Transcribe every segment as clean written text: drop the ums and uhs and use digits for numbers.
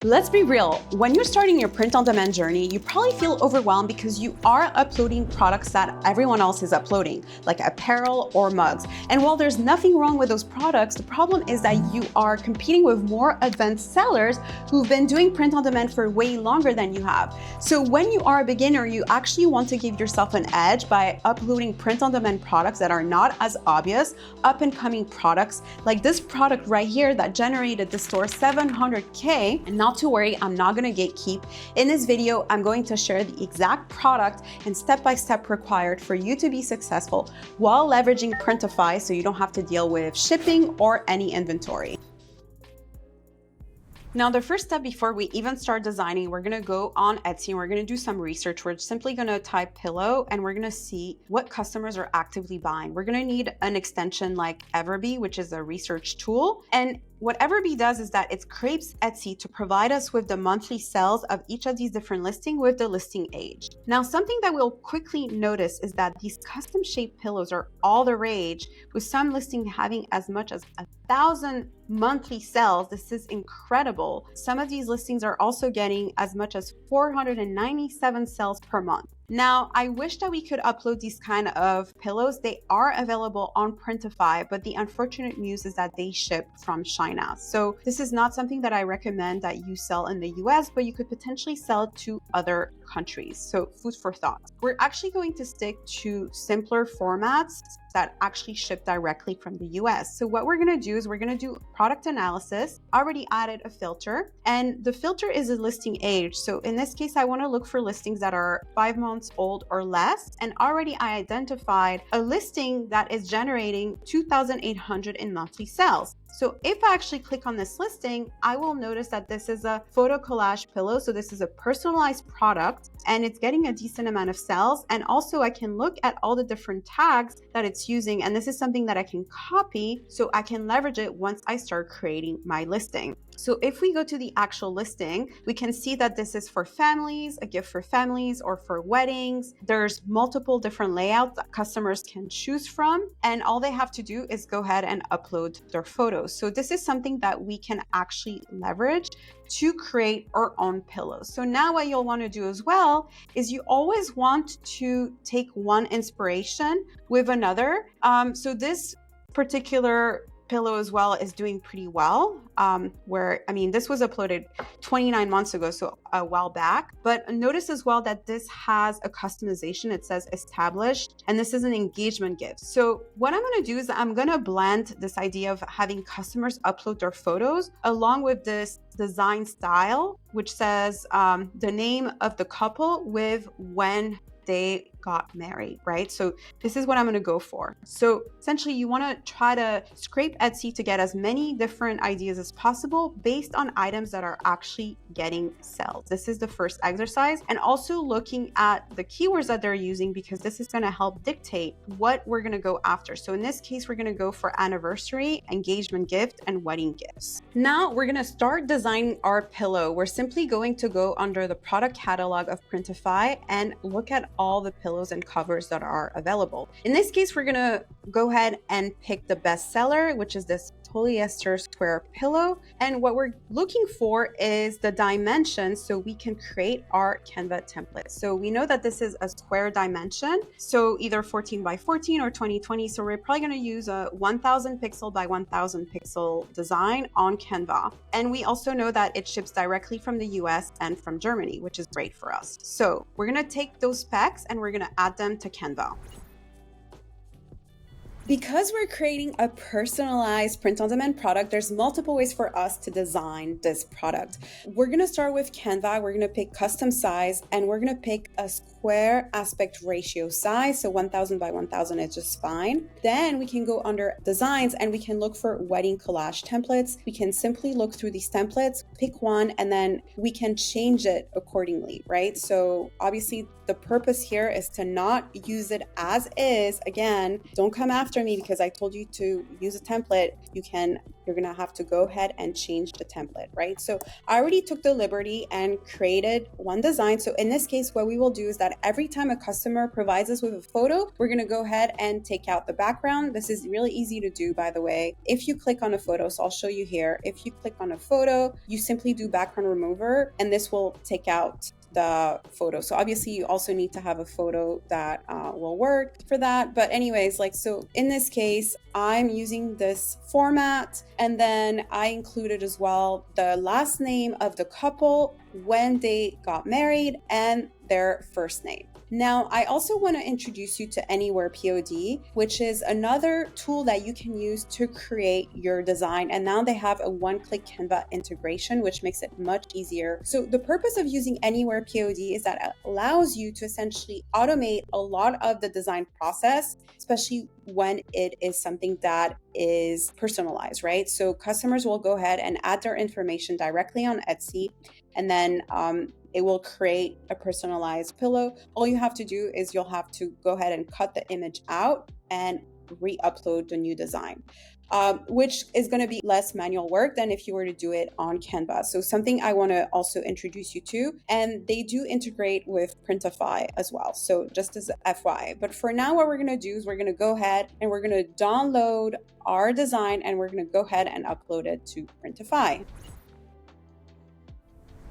Let's be real, when you're starting your print-on-demand journey, you probably feel overwhelmed because you are uploading products that everyone else is uploading, like apparel or mugs. And while there's nothing wrong with those products, the problem is that you are competing with more advanced sellers who've been doing print-on-demand for way longer than you have. So when you are a beginner, you actually want to give yourself an edge by uploading print-on-demand products that are not as obvious, up-and-coming products, like this product right here that generated the store $700K. And not to worry, I'm not gonna gatekeep. In this video, I'm going to share the exact product and step-by-step required for you to be successful while leveraging Printify so you don't have to deal with shipping or any inventory. Now, the first step before we even start designing, we're gonna go on Etsy and we're gonna do some research. We're simply gonna type pillow and we're gonna see what customers are actively buying. We're gonna need an extension like Everbee, which is a research tool. And what Everbee does is that it scrapes Etsy to provide us with the monthly sales of each of these different listings with the listing age. Now, something that we'll quickly notice is that these custom shaped pillows are all the rage, with some listings having as much as 1,000 monthly sales. This is incredible. Some of these listings are also getting as much as 497 sales per month. Now, I wish that we could upload these kind of pillows. They are available on Printify, but the unfortunate news is that they ship from China. So this is not something that I recommend that you sell in the US, but you could potentially sell it to other countries. So food for thought. We're actually going to stick to simpler formats that actually ship directly from the US. So what we're gonna do is we're gonna do product analysis. I already added a filter, and the filter is a listing age. So in this case, I wanna look for listings that are 5 months old or less. And already I identified a listing that is generating 2,800 in monthly sales. So if I actually click on this listing, I will notice that this is a photo collage pillow. So this is a personalized product and it's getting a decent amount of sales. And also I can look at all the different tags that it's using. And this is something that I can copy so I can leverage it once I start creating my listing. So if we go to the actual listing, we can see that this is for families, a gift for families or for weddings. There's multiple different layouts that customers can choose from. And all they have to do is go ahead and upload their photos. So this is something that we can actually leverage to create our own pillows. So now what you'll want to do as well is you always want to take one inspiration with another. So this particular pillow as well is doing pretty well, this was uploaded 29 months ago, so a while back. But notice as well that this has a customization. It says established, and this is an engagement gift. So what I'm gonna do is I'm gonna blend this idea of having customers upload their photos along with this design style, which says the name of the couple with when they got married, right? So this is what I'm gonna go for. So essentially you wanna try to scrape Etsy to get as many different ideas as possible based on items that are actually getting sales. This is the first exercise. And also looking at the keywords that they're using, because this is gonna help dictate what we're gonna go after. So in this case, we're gonna go for anniversary, engagement gift, and wedding gifts. Now we're gonna start designing our pillow. We're simply going to go under the product catalog of Printify and look at all the pillows and covers that are available. In this case, we're gonna go ahead and pick the best seller, which is this polyester square pillow. And what we're looking for is the dimensions so we can create our Canva template. So we know that this is a square dimension, so either 14 by 14 or 2020. So we're probably going to use a 1000 pixel by 1000 pixel design on Canva. And we also know that it ships directly from the US and from Germany, which is great for us. So we're going to take those specs and we're going to add them to Canva. Because we're creating a personalized print-on-demand product, there's multiple ways for us to design this product. We're gonna start with Canva, we're gonna pick custom size, and we're gonna pick a square aspect ratio size, so 1000 by 1000 is just fine. Then we can go under designs and we can look for wedding collage templates. We can simply look through these templates, pick one, and then we can change it accordingly, right? So obviously the purpose here is to not use it as is. Again, don't come after after me because I told you to use a template, you're gonna have to go ahead and change the template, right? So I already took the liberty and created one design. So in this case, what we will do is that every time a customer provides us with a photo, we're gonna go ahead and take out the background. This is really easy to do, by the way. If you click on a photo, so I'll show you here. If you click on a photo, you simply do background remover, and this will take out the photo. So obviously you also need to have a photo that will work for that. But anyways, so in this case, I'm using this format, and then I included as well the last name of the couple, when they got married, and their first name. Now, I also want to introduce you to AnywherePOD, which is another tool that you can use to create your design. And now they have a one-click Canva integration, which makes it much easier. So the purpose of using AnywherePOD is that it allows you to essentially automate a lot of the design process, especially when it is something that is personalized, right? So customers will go ahead and add their information directly on Etsy, and then it will create a personalized pillow. All you have to do is you'll have to go ahead and cut the image out and re-upload the new design, which is going to be less manual work than if you were to do it on Canva. So something I want to also introduce you to, and they do integrate with Printify as well. So just as FYI, but for now, what we're going to do is we're going to go ahead and we're going to download our design, and we're going to go ahead and upload it to Printify.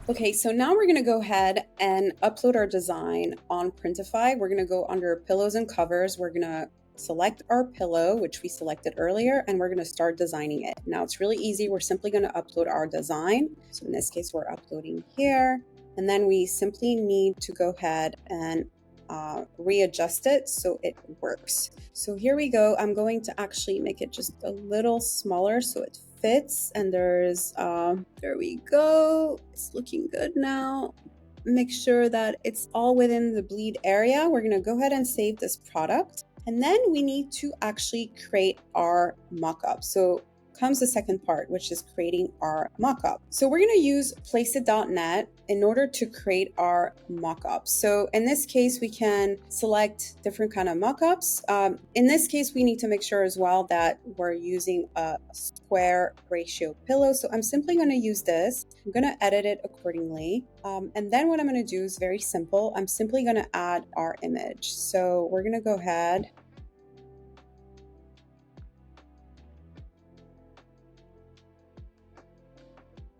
Okay, so now we're gonna go ahead and upload our design on Printify. We're gonna go under pillows and covers. We're gonna select our pillow, which we selected earlier, and we're gonna start designing it. Now it's really easy. We're simply gonna upload our design. So in this case, we're uploading here, and then we simply need to go ahead and readjust it so it works. So here we go. I'm going to actually make it just a little smaller so it fits, and there we go. It's looking good now. Make sure that it's all within the bleed area. We're going to go ahead and save this product, and then we need to actually create our mockup. So comes the second part, which is creating our mockup. So we're going to use Placeit.net in order to create our mockup. So in this case, we can select different kind of mockups. In this case, we need to make sure as well that we're using a square ratio pillow. So I'm simply going to use this. I'm going to edit it accordingly. And then what I'm going to do is very simple. I'm simply going to add our image. So we're going to go ahead.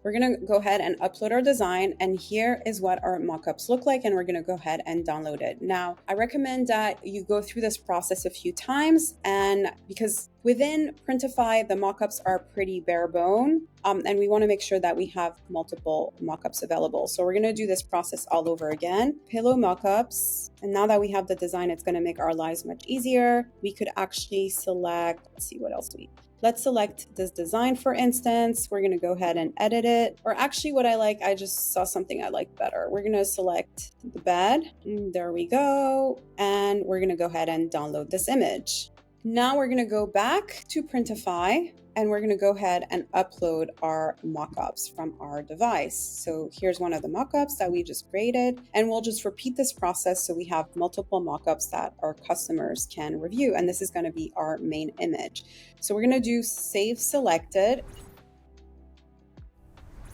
We're going to go ahead and upload our design, and here is what our mockups look like, and we're going to go ahead and download it. Now, I recommend that you go through this process a few times, and because within Printify, the mockups are pretty bare bone, and we want to make sure that we have multiple mockups available. So we're going to do this process all over again. Pillow mockups, and now that we have the design, it's going to make our lives much easier. We could actually select, let's see what else let's select this design, for instance. We're going to go ahead and edit it. Or actually what I just saw something I like better. We're going to select the bed. There we go. And we're going to go ahead and download this image. Now we're going to go back to Printify, and we're going to go ahead and upload our mockups from our device. So here's one of the mockups that we just created, and we'll just repeat this process so we have multiple mockups that our customers can review. And this is going to be our main image. So we're going to do save selected.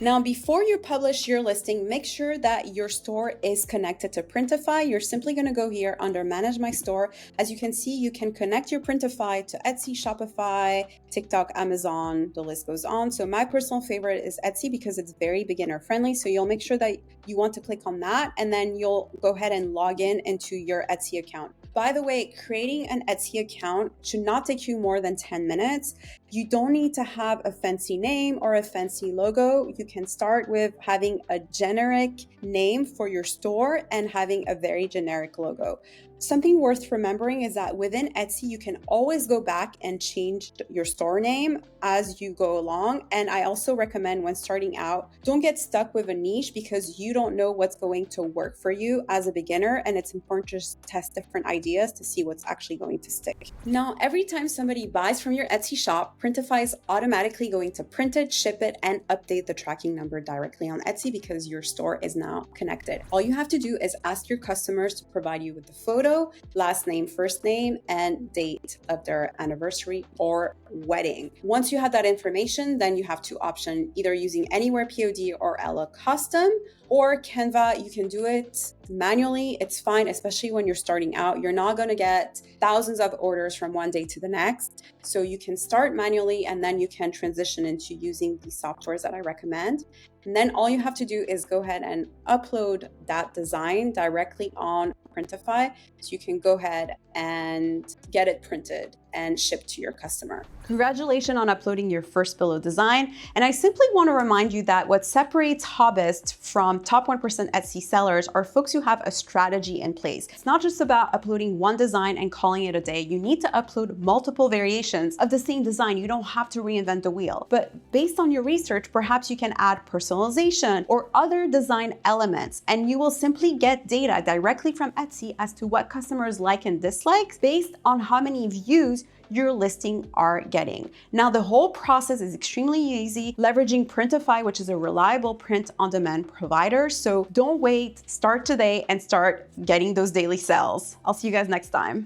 Now, before you publish your listing, make sure that your store is connected to Printify. You're simply going to go here under Manage My Store. As you can see, you can connect your Printify to Etsy, Shopify, TikTok, Amazon, the list goes on. So my personal favorite is Etsy because it's very beginner friendly. So you'll make sure that you want to click on that, and then you'll go ahead and log in into your Etsy account. By the way, creating an Etsy account should not take you more than 10 minutes. You don't need to have a fancy name or a fancy logo. You can start with having a generic name for your store and having a very generic logo. Something worth remembering is that within Etsy, you can always go back and change your store name as you go along. And I also recommend when starting out, don't get stuck with a niche because you don't know what's going to work for you as a beginner. And it's important to just test different ideas to see what's actually going to stick. Now, every time somebody buys from your Etsy shop, Printify is automatically going to print it, ship it, and update the tracking number directly on Etsy because your store is now connected. All you have to do is ask your customers to provide you with the photo, last name, first name, and date of their anniversary or wedding. Once you have that information, then you have two options, either using AnywherePOD or Ella Custom, or Canva. You can do it manually. It's fine, especially when you're starting out. You're not going to get thousands of orders from one day to the next. So you can start manually and then you can transition into using the softwares that I recommend. And then all you have to do is go ahead and upload that design directly on Printify. So you can go ahead and get it printed and shipped to your customer. Congratulations on uploading your first pillow design. And I simply want to remind you that what separates hobbyists from top 1% Etsy sellers are folks who have a strategy in place. It's not just about uploading one design and calling it a day. You need to upload multiple variations of the same design. You don't have to reinvent the wheel. But based on your research, perhaps you can add personalization or other design elements, and you will simply get data directly from Etsy as to what customers like and dislike based on how many views your listing are getting. Now, the whole process is extremely easy, leveraging Printify, which is a reliable print-on-demand provider. So don't wait, start today and start getting those daily sales. I'll see you guys next time.